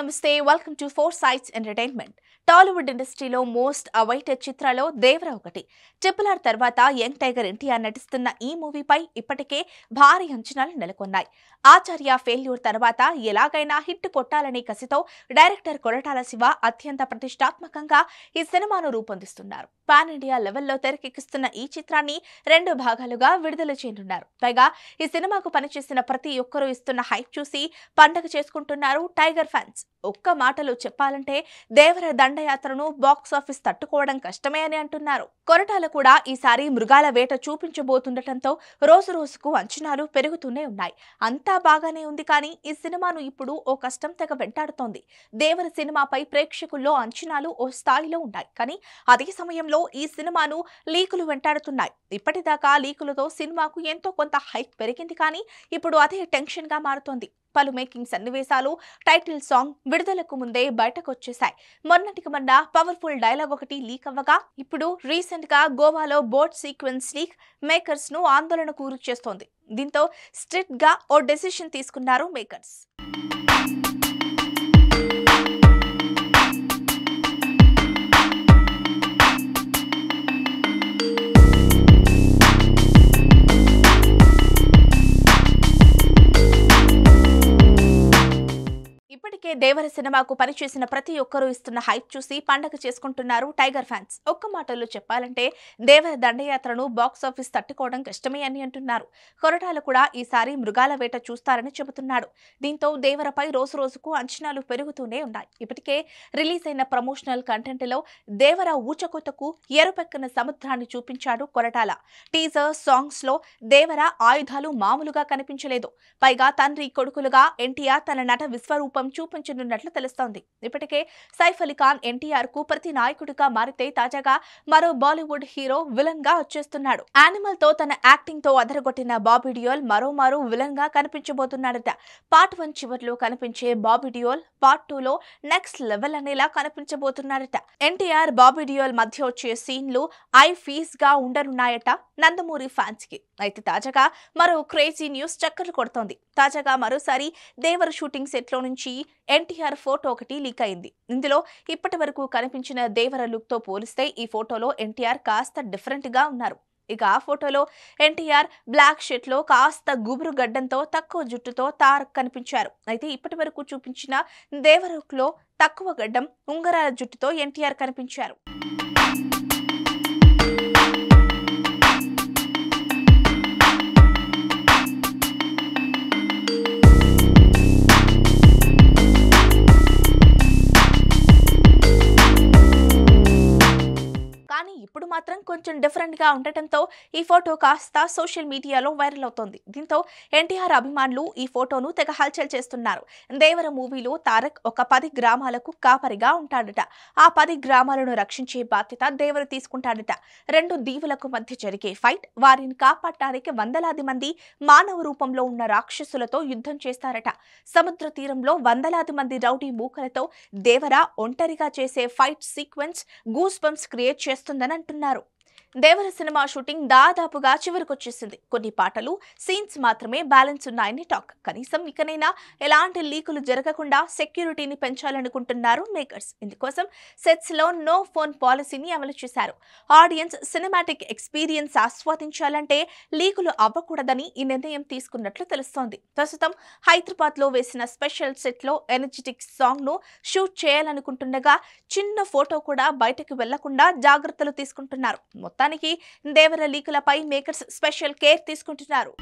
నమస్తే welcome to four sights entertainment. Tollywood ఇండస్ట్రీలో most awaited చిత్రాల్లో దేవర ఒకటి. RRR తర్వాత యంగ్ టైగర్ ఎన్టీఆర్ నటిస్తున్న ఈ మూవీపై ఇప్పటికే భారీ అంచనాలు నెలకొన్నాయి. ఆచార్య ఫెయిల్యూర్ తర్వాత ఎలాగైనా హిట్ కొట్టాలనే కసితో డైరెక్టర్ కొరటాల శివ అత్యంత ప్రతిష్టాత్మకంగా ఈ సినిమాను రూపొందిస్తున్నారు. పాన్ ఇండియా లెవెల్లో తెరకెక్కిస్తున్న ఈ చిత్రాన్ని 2 భాగాలుగా విడుదల చేయనున్నారు. పైగా ఈ సినిమాకు పనిచేసిన ప్రతి ఒక్కరూ ఇస్తున్న హైప్ చూసి పండగ చేసుకుంటున్నారు టైగర్ ఫ్యాన్స్. ఒక్క మాటలో చెప్పాలంటే దేవర దండయాత్రను బాక్స్ ఆఫీస్ తట్టుకోవడం కష్టమే అని అంటున్నారు. కొరటాల కూడా ఈసారి మృగాల వేట చూపించబోతుండటంతో రోజు రోజుకు అంచనాలు పెరుగుతూనే ఉన్నాయి. అంతా బాగానే ఉంది, కానీ ఈ సినిమాను ఇప్పుడు ఓ కష్టం తెగ వెంటాడుతోంది. దేవర సినిమాపై ప్రేక్షకుల్లో అంచనాలు ఓ స్థాయిలో ఉన్నాయి, కానీ అదే సమయంలో ఈ సినిమాను లీకులు వెంటాడుతున్నాయి. ఇప్పటిదాకా లీకులతో సినిమాకు ఎంతో కొంత హైప్ పెరిగింది, కానీ ఇప్పుడు అదే టెన్షన్ గా మారుతోంది. పలు మేకింగ్ సన్నివేశాలు టైటిల్ సాంగ్ విడుదలకు ముందే బయటకు వచ్చేశాయి. మొన్నటికి మొన్న పవర్ఫుల్ డైలాగ్ ఒకటి లీక్ అవ్వగా, ఇప్పుడు రీసెంట్ గా గోవాలో బోట్ సీక్వెన్స్ లీక్ మేకర్స్ ను ఆందోళనకు గురి చేస్తోంది. దీంతో స్ట్రిక్ట్ గా ఓ డెసిషన్ తీసుకున్నారు మేకర్స్. ఇప్పటికే దేవర సినిమాకు పనిచేసిన ప్రతి ఒక్కరూ ఇస్తున్న హైప్ చూసి పండగ చేసుకుంటున్నారు టైగర్ ఫ్యాన్స్. ఒక్క మాటల్లో చెప్పాలంటే దేవర దండయాత్రను బాక్స్ ఆఫీస్ తట్టుకోవడం కష్టమే అని అంటున్నారు. కొరటాల కూడా ఈసారి మృగాల వేట చూస్తారని చెబుతున్నాడు. దీంతో దేవరపై రోజు రోజుకు అంచనాలు పెరుగుతూనే ఉన్నాయి. ఇప్పటికే రిలీజ్ అయిన ప్రమోషనల్ కంటెంట్ లో దేవర ఊచకోతకు ఎరుపెక్కన సముద్రాన్ని చూపించాడు కొరటాల. టీజర్ సాంగ్స్ లో దేవర ఆయుధాలు మామూలుగా కనిపించలేదు. పైగా తండ్రి కొడుకులుగా ఎన్టీఆర్ తన నట విశ్వరూపం చూపించనున్నట్లు తెలుస్తోంది. ఇప్పటికే సైఫ్ అలీ ఖాన్ ఎన్టీఆర్ కు ప్రతి నాయకుడిగా మారితే, తాజాగా మరో బాలీవుడ్ హీరో విలన్ గా వచ్చేస్తున్నాడు. యానిమల్ తో తన యాక్టింగ్ తో అదరగొట్టిన బాబీ డియోల్ మరోమారు విలన్ గా కనిపించబోతున్నాడట. పార్ట్ 1 చివర్లో కనిపించే బాబీ డియోల్ పార్ట్ 2 లో నెక్స్ట్ లెవెల్ అనేలా కనిపించబోతున్నాడట. ఎన్టీఆర్ బాబీ డియోల్ మధ్య వచ్చే సీన్లు ఐ ఫీజ్ గా ఉండనున్నాయట నందమూరి ఫ్యాన్స్ కి. అయితే తాజాగా మరో క్రేజీ న్యూస్ చక్కర్లు కొడుతోంది. తాజాగా మరోసారి దేవర షూటింగ్ సెట్ లో నుంచి ఎన్టీఆర్ ఫోటో ఒకటి లీక్ అయింది. ఇందులో ఇప్పటి వరకు కనిపించిన దేవర లుక్ తో పోలిస్తే ఈ ఫోటోలో ఎన్టీఆర్ కాస్త డిఫరెంట్ గా ఉన్నారు. ఇక ఆ ఫోటోలో ఎన్టీఆర్ బ్లాక్ షర్ట్ లో కాస్త గుబురు గడ్డంతో తక్కువ జుట్టుతో తారక్ కనిపించారు. అయితే ఇప్పటి వరకు చూపించిన దేవర లుక్ లో తక్కువ గడ్డం, ఉంగరాల జుట్టుతో ఎన్టీఆర్ కనిపించారు. ఇప్పుడు మాత్రం కొంచెం డిఫరెంట్ గా ఉండటంతో ఈ ఫోటో కాస్త సోషల్ మీడియాలో వైరల్ అవుతోంది. దీంతో ఎన్టీఆర్ అభిమానులు ఈ ఫోటోను తెగ హల్చల్ చేస్తున్నారు. దేవర మూవీలో తారక్ ఒక 10 గ్రామాలకు కాపరిగా ఉంటాడట. ఆ 10 గ్రామాలను రక్షించే బాధ్యత దేవర తీసుకుంటాడట. 2 దీవులకు మధ్య జరిగే ఫైట్, వారిని కాపాడటానికి వందలాది మంది మానవ రూపంలో ఉన్న రాక్షసులతో యుద్ధం చేస్తారట. సముద్ర తీరంలో వందలాది మంది రౌడీ మూకలతో దేవర ఒంటరిగా చేసే fight sequence goose bumps create చేస్తుందని అంటున్నారు. దేవర సినిమా షూటింగ్ దాదాపుగా చివరికొచ్చేసింది. కొన్ని పాటలు, సీన్స్ మాత్రమే బ్యాలెన్స్ ఉన్నాయని టాక్. కనీసం ఇకనైనా ఎలాంటి లీకులు జరగకుండా సెక్యూరిటీని పెంచాలనుకుంటున్నారు మేకర్స్. ఇందుకోసం సెట్స్ లో నో ఫోన్ పాలసీని అమలు చేశారు. ఆడియన్స్ సినిమాటిక్ ఎక్స్పీరియన్స్ ఆస్వాదించాలంటే లీకులు అవ్వకూడదని ఈ నిర్ణయం తీసుకున్నట్లు తెలుస్తోంది. ప్రస్తుతం హైదరాబాద్ లో వేసిన స్పెషల్ సెట్ లో ఎనర్జెటిక్ సాంగ్ ను షూట్ చేయాలనుకుంటుండగా చిన్న ఫోటో కూడా బయటకు వెళ్లకుండా జాగ్రత్తలు తీసుకుంటున్నారు. మొత్తానికి దేవర లీకులపై మేకర్స్ స్పెషల్ కేర్ తీసుకుంటున్నారు.